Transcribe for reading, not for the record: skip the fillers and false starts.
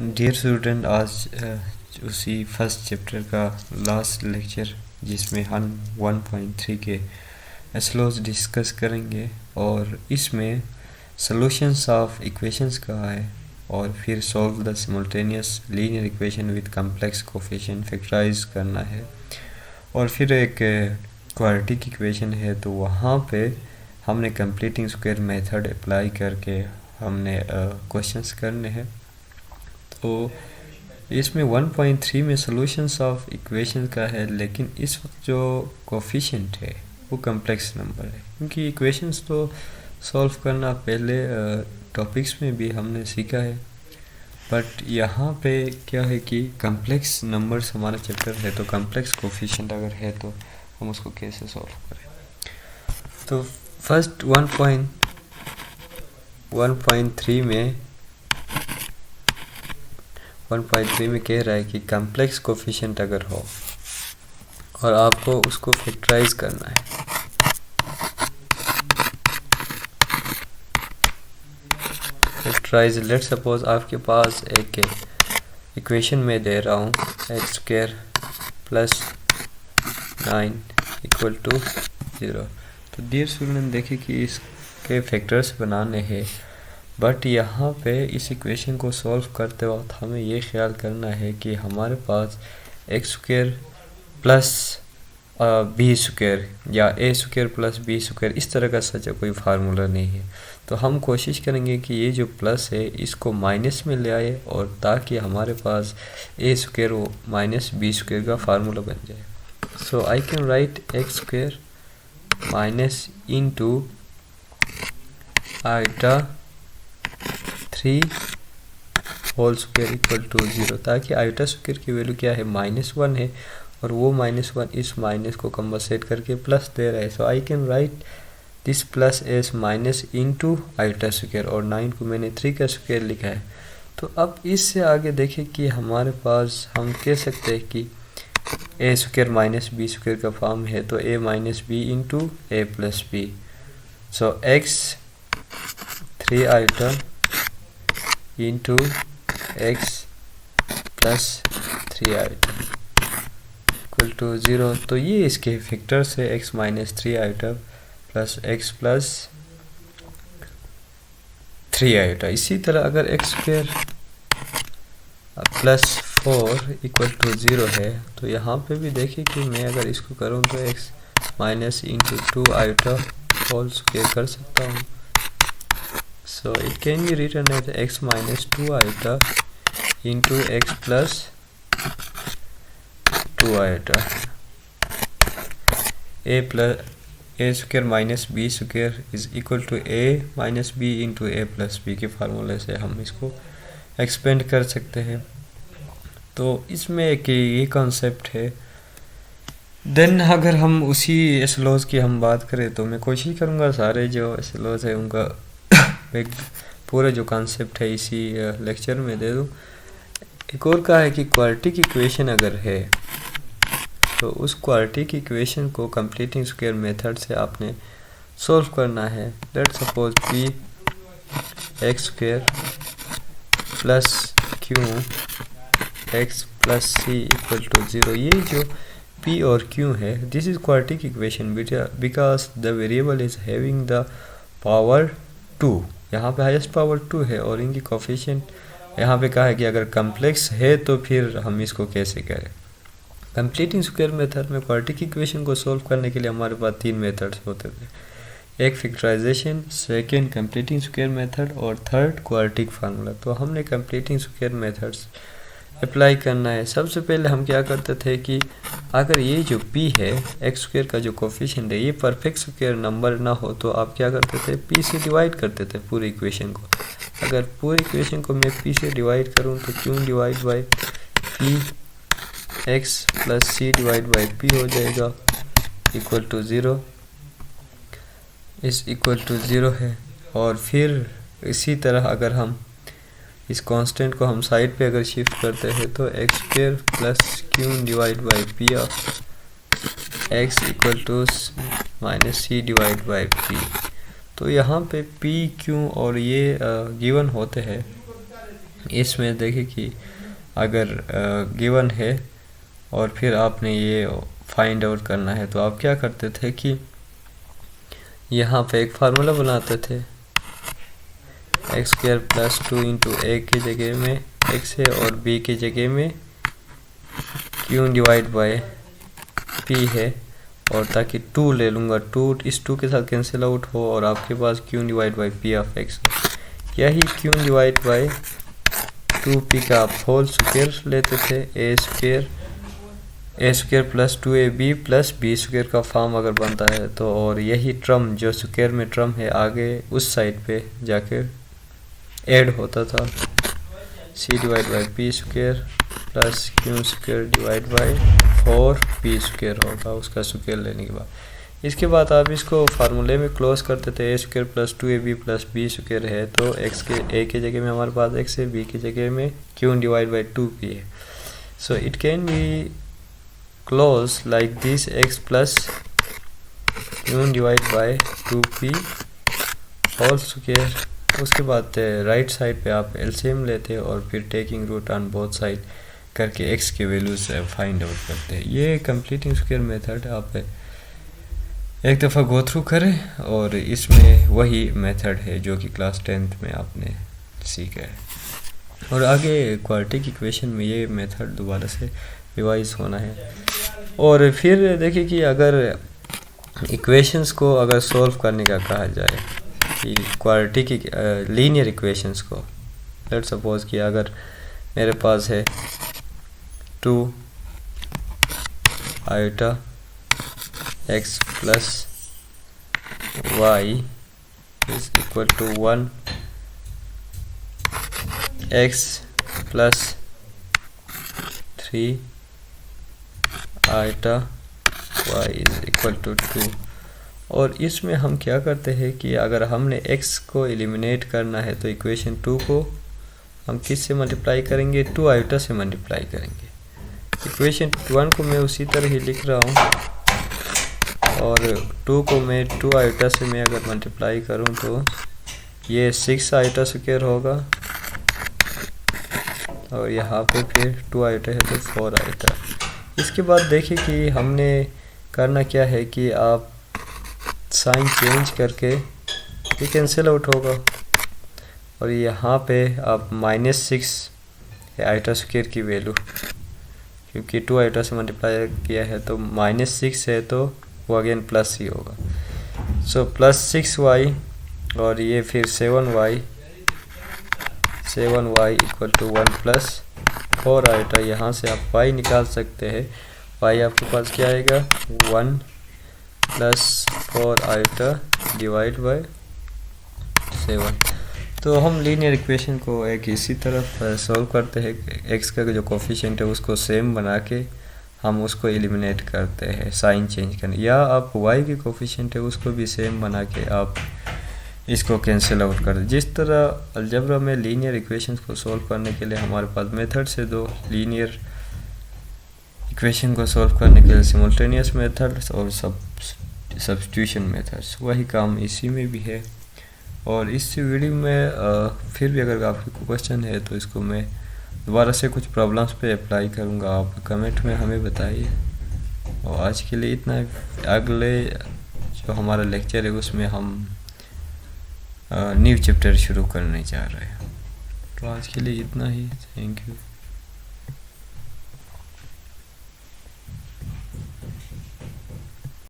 Dear student, आज उसी first chapter का लास्ट लेक्चर जिसमें हम 1.3 के एस्लोज डिस्कस करेंगे और इसमें सॉल्यूशंस ऑफ इक्वेशंस का है और फिर solve the simultaneous linear equation with complex coefficient factorise करना है और फिर एक क्वाड्रेटिक इक्वेशन है तो वहाँ पे हमने कंप्लीटिंग स्क्वायर मेथड अप्लाई करके हमने क्वेश्चंस करने हैं। तो इसमें 1.3 में सॉल्यूशंस ऑफ इक्वेशन का है, लेकिन इस वक्त जो कोफिशिएंट है वो कॉम्प्लेक्स नंबर है, क्योंकि इक्वेशंस तो सॉल्व करना पहले टॉपिक्स में भी हमने सीखा है, बट यहाँ पे क्या है कि कॉम्प्लेक्स नंबर्स हमारा चैप्टर है, तो कॉम्प्लेक्स कोफिशिएंट अगर है तो हम उसको कैसे सॉल्व करें। तो फर्स्ट 1.3 में कह रहा है कि कॉम्प्लेक्स कोफिशिएंट अगर हो और आपको उसको फैक्टराइज करना है, फैक्टराइज लेट सपोज आपके पास एक इक्वेशन में दे रहा हूँ x² + 9 = 0। तो डियर स्टूडेंट देखिए कि इसके फैक्टर्स बनाने हैं, बट यहाँ पे इस इक्वेशन को सॉल्व करते वक्त हमें ये ख्याल करना है कि हमारे पास x² + b² या a² + b² इस तरह का सच कोई फार्मूला नहीं है। तो हम कोशिश करेंगे कि ये जो प्लस है इसको माइनस में ले आए और ताकि हमारे पास a² वो -b² का फार्मूला बन जाए। So I can write x² - into iota 3 whole square equal to 0, ताकि आइटा स्क्वायर की वैल्यू क्या है -1 है और वो -1 इस माइनस को कंपनसेट करके प्लस दे रहा है। So I can write this plus S minus into iota square और 9 को मैंने 3 का स्क्वायर लिखा है। तो अब इससे आगे देखें कि हमारे पास हम कह सकते हैं कि a² - b² का फॉर्म है, तो a - b into a + b। So x 3 iota into x + 3 iota equal to 0। तो ये इसके फैक्टर्स है x - 3 iota plus x + 3 iota. इसी तरह अगर x² + 4 = 0 है, तो यहाँ पे भी देखिए कि मैं अगर इसको करूँ तो x - 2 आइटा होल स्क्वायर कर सकता हूँ। So it can be written as x - 2 iota into x + 2 iota. a² - b² is equal to a - b into a + b के फार्मूले से हम इसको एक्सपेंड कर सकते हैं। तो इसमें एक ये कॉन्सेप्ट है। देन अगर हम उसी एस्लोज की हम बात करें तो मैं कोशिश करूँगा सारे जो एस्लोज है उनका एक पूरा जो कॉन्सेप्ट है इसी लेक्चर में दे दूँ। एक और का है कि क्वाड्रेटिक इक्वेशन अगर है तो उस क्वाड्रेटिक इक्वेशन को कंप्लीटिंग स्क्वायर मेथड से आपने सॉल्व करना है। Let suppose p x² + q x + c = 0। ये जो p और q है, this is quadratic equation because the variable is having the power 2। यहाँ पे हाईएस्ट पावर 2 है और इनकी कोफिशिएंट यहाँ पे कहा है कि अगर कॉम्प्लेक्स है तो फिर हम इसको कैसे करें। कंप्लीटिंग स्क्वायर मेथड में क्वाड्रेटिक इक्वेशन को सॉल्व करने के लिए हमारे पास 3 मेथड्स होते थे, एक factorization, second completing square method और थर्ड क्वाड्रेटिक फार्मूला। तो हमने कंप्लीटिंग स्क्वायर मेथड्स अप्लाई करना है। सबसे पहले हम क्या करते थे कि अगर ये जो p है x² का जो कोफिशिएंट है ये परफेक्ट स्क्वायर नंबर ना हो तो आप क्या करते थे, p से डिवाइड करते थे पूरी इक्वेशन को। अगर पूरी इक्वेशन को मैं p से डिवाइड करूं तो q divide by p x + c divide by p हो जाएगा इक्वल टू 0 इस इक्वल टू 0 है। और फिर इसी तरह अगर हम इस कांस्टेंट को हम साइड पे अगर शिफ्ट करते हैं तो x² + q divide by p of x equal to -c divide by p। तो यहाँ पे p q और ये गिवन होते हैं इसमें देखिए कि अगर गिवन है और फिर आपने ये फाइंड आउट करना है तो आप क्या करते थे कि यहाँ पे एक फार्मूला बनाते थे, एक्स स्क्वायर प्लस 2 इंटू ए की जगह में एक्स है और बी की जगह में क्यू डिवाइड बाय पी है, और ताकि 2 ले लूँगा, 2 इस 2 के साथ कैंसिल आउट हो और आपके पास Q divide by P of X हो। यही क्यू डिवाइड बाई 2p का आप होल स्क्वायर लेते थे, A square plus 2ab plus B square का फॉर्म अगर बनता है तो, और यही टर्म जो स्क्वायर में टर्म है आगे उस साइड पे जाके ऐड होता था, c divide by P square plus Q square divide by 4p square होगा उसका स्क्वायर लेने के बाद। इसके बाद आप इसको फार्मूले में क्लोज करते थे, A square plus 2ab plus B square है तो एक्स के ए की जगह में हमारे पास एक्स है, बी की जगह में क्यू डिवाइड बाई 2p है। So it can be close like this, x plus q divide by 2p whole square. उसके बाद राइट साइड पे आप एलसीएम लेते हैं और फिर taking root on both side करके x के वैल्यूज फाइंड आउट करते हैं। ये कंप्लीटिंग स्क्वायर मेथड आप एक दफ़ा गो थ्रू करें, और इसमें वही मेथड है जो कि क्लास 10th में आपने सीखा है, और आगे क्वाड्रेटिक इक्वेशन में ये मेथड दोबारा से रिवाइज होना है। और फिर देखिए कि अगर इक्वेशंस को अगर सॉल्व करने का कहा जाए कि क्वाड्रेटिक लीनियर इक्वेशंस को, लेट्स सपोज कि अगर मेरे पास है 2 iota x plus y is equal to 1, x plus 3 iota y is equal to 2। और इसमें हम क्या करते हैं कि अगर हमने x को एलिमिनेट करना है तो इक्वेशन 2 को हम किस से मल्टीप्लाई करेंगे, 2 आयोटा से मल्टीप्लाई करेंगे। इक्वेशन 1 को मैं उसी तरह ही लिख रहा हूँ, और 2 को मैं 2 आयोटा से मैं अगर मल्टीप्लाई करूँ तो ये 6 आयोटा स्क्वायर होगा, और यहाँ पे फिर 2 आयोटा है तो 4 आयोटा। इसके बाद देखिए कि हमने करना क्या है कि आप साइन चेंज करके ये कैंसिल आउट होगा, और यहाँ पे आप -6 है आयोटा स्क्वायर की वैल्यू, क्योंकि 2 आयोटा से मल्टीप्लाई किया है तो -6 है तो वो अगेन प्लस ही होगा। सो प्लस 6y और ये फिर 7y equal to 1 plus 4 iota. यहाँ से आप y निकाल सकते हैं, y आपके पास क्या आएगा 1 प्लस 4 आयोटा डिवाइड बाय 7। तो हम लीनियर इक्वेशन को एक इसी तरफ सॉल्व करते हैं, x का जो कोफिशिएंट है उसको सेम बना के हम उसको एलिमिनेट करते हैं साइन चेंज करने, या आप y की कोफिशिएंट है उसको भी सेम बना के आप इसको कैंसिल आउट कर दें। जिस तरह अलजेब्रा में लीनियर इक्वेशंस को सॉल्व करने के लिए हमारे पास मेथड्स है दो, लीनियर इक्वेशन को सॉल्व करने के लिए सिमुल्टेनियस मेथड्स और सब्स्टिट्यूशन मेथड्स, वही काम इसी में भी है। और इस वीडियो में फिर भी अगर आपके क्वेश्चन है तो इसको मैं दोबारा से कुछ प्रॉब्लम्स पे अप्लाई करूँगा, आप कमेंट में हमें बताइए। और आज के लिए इतना, अगले जो हमारा लेक्चर है उसमें हम न्यू चैप्टर शुरू करने जा रहे हैं। तो आज के लिए इतना ही, थैंक यू।